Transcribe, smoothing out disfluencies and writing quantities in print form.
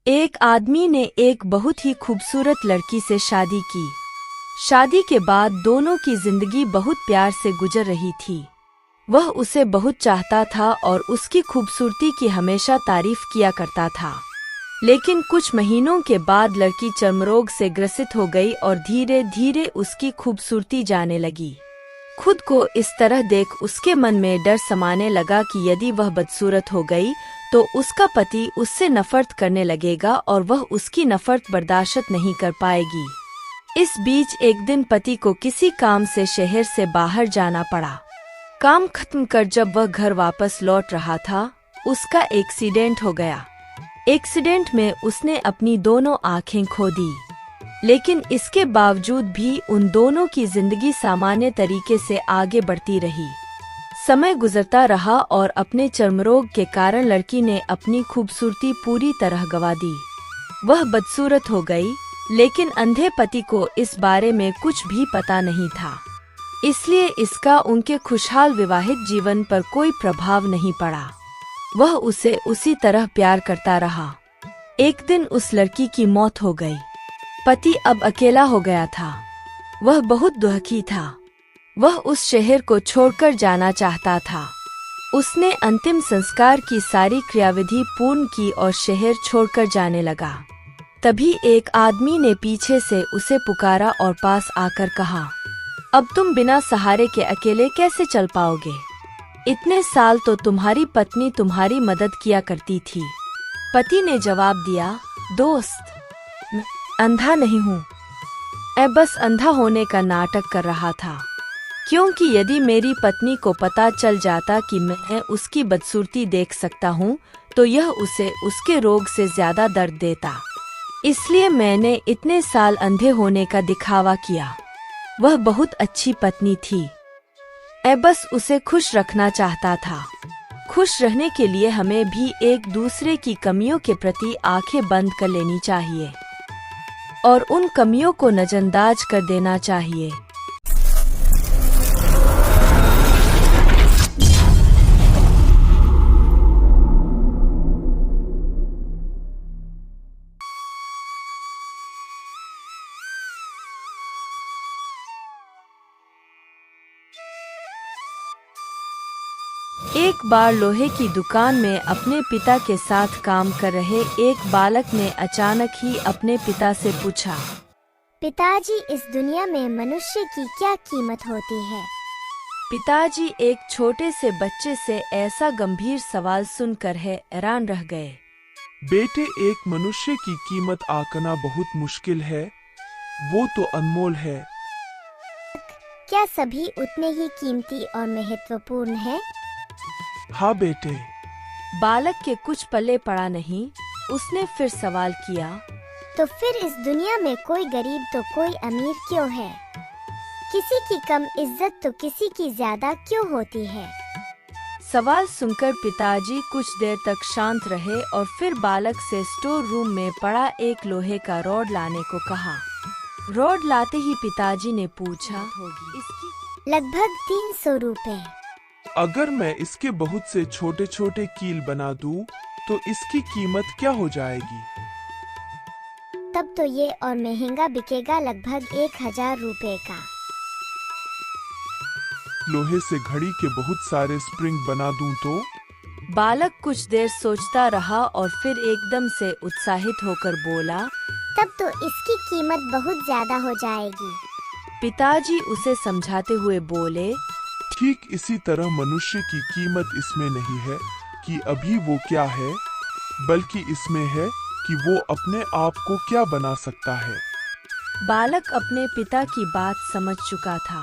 एक आदमी ने एक बहुत ही खूबसूरत लड़की से शादी की। शादी के बाद दोनों की जिंदगी बहुत प्यार से गुजर रही थी। वह उसे बहुत चाहता था और उसकी खूबसूरती की हमेशा तारीफ किया करता था। लेकिन कुछ महीनों के बाद लड़की चर्मरोग से ग्रसित हो गई और धीरे धीरे उसकी खूबसूरती जाने लगी। खुद को इस तरह देख उसके मन में डर समाने लगा कि यदि वह बदसूरत हो गई तो उसका पति उससे नफरत करने लगेगा और वह उसकी नफरत बर्दाश्त नहीं कर पाएगी। इस बीच एक दिन पति को किसी काम से शहर से बाहर जाना पड़ा। काम खत्म कर जब वह घर वापस लौट रहा था, उसका एक्सीडेंट हो गया। एक्सीडेंट में उसने अपनी दोनों आंखें खो दी, लेकिन इसके बावजूद भी उन दोनों की जिंदगी सामान्य तरीके से आगे बढ़ती रही। समय गुजरता रहा और अपने चर्मरोग के कारण लड़की ने अपनी खूबसूरती पूरी तरह गंवा दी। वह बदसूरत हो गई, लेकिन अंधे पति को इस बारे में कुछ भी पता नहीं था, इसलिए इसका उनके खुशहाल विवाहित जीवन पर कोई प्रभाव नहीं पड़ा। वह उसे उसी तरह प्यार करता रहा। एक दिन उस लड़की की मौत हो गई। पति अब अकेला हो गया था। वह बहुत दुखी था। वह उस शहर को छोड़कर जाना चाहता था। उसने अंतिम संस्कार की सारी क्रियाविधि पूर्ण की और शहर छोड़कर जाने लगा। तभी एक आदमी ने पीछे से उसे पुकारा और पास आकर कहा, अब तुम बिना सहारे के अकेले कैसे चल पाओगे? इतने साल तो तुम्हारी पत्नी तुम्हारी मदद किया करती थी। पति ने जवाब दिया, दोस्त, मैं अंधा नहीं हूँ। मैं बस अंधा होने का नाटक कर रहा था, क्योंकि यदि मेरी पत्नी को पता चल जाता कि मैं उसकी बदसूरती देख सकता हूँ तो यह उसे उसके रोग से ज्यादा दर्द देता। इसलिए मैंने इतने साल अंधे होने का दिखावा किया। वह बहुत अच्छी पत्नी थी। मैं बस उसे खुश रखना चाहता था। खुश रहने के लिए हमें भी एक दूसरे की कमियों के प्रति आंखें बंद कर लेनी चाहिए और उन कमियों को नजरअंदाज कर देना चाहिए। एक बार लोहे की दुकान में अपने पिता के साथ काम कर रहे एक बालक ने अचानक ही अपने पिता से पूछा, पिताजी, इस दुनिया में मनुष्य की क्या कीमत होती है? पिताजी एक छोटे से बच्चे से ऐसा गंभीर सवाल सुनकर हैरान रह गए। बेटे, एक मनुष्य की कीमत आंकना बहुत मुश्किल है, वो तो अनमोल है। क्या सभी उतने ही कीमती और महत्वपूर्ण हैं? हाँ बेटे। बालक के कुछ पल्ले पड़ा नहीं। उसने फिर सवाल किया, तो फिर इस दुनिया में कोई गरीब तो कोई अमीर क्यों है? किसी की कम इज्जत तो किसी की ज्यादा क्यों होती है? सवाल सुनकर पिताजी कुछ देर तक शांत रहे और फिर बालक से स्टोर रूम में पड़ा एक लोहे का रॉड लाने को कहा। रॉड लाते ही पिताजी ने पूछा, होगी इसकी? लगभग 300 रुपए। अगर मैं इसके बहुत से छोटे छोटे कील बना दूं, तो इसकी कीमत क्या हो जाएगी? तब तो ये और महंगा बिकेगा, लगभग 1000 रुपए का। लोहे से घड़ी के बहुत सारे स्प्रिंग बना दूं तो? बालक कुछ देर सोचता रहा और फिर एकदम से उत्साहित होकर बोला, तब तो इसकी कीमत बहुत ज्यादा हो जाएगी। पिताजी उसे समझाते हुए बोले, ठीक इसी तरह मनुष्य की कीमत इसमें नहीं है कि अभी वो क्या है, बल्कि इसमें है कि वो अपने आप को क्या बना सकता है। बालक अपने पिता की बात समझ चुका था।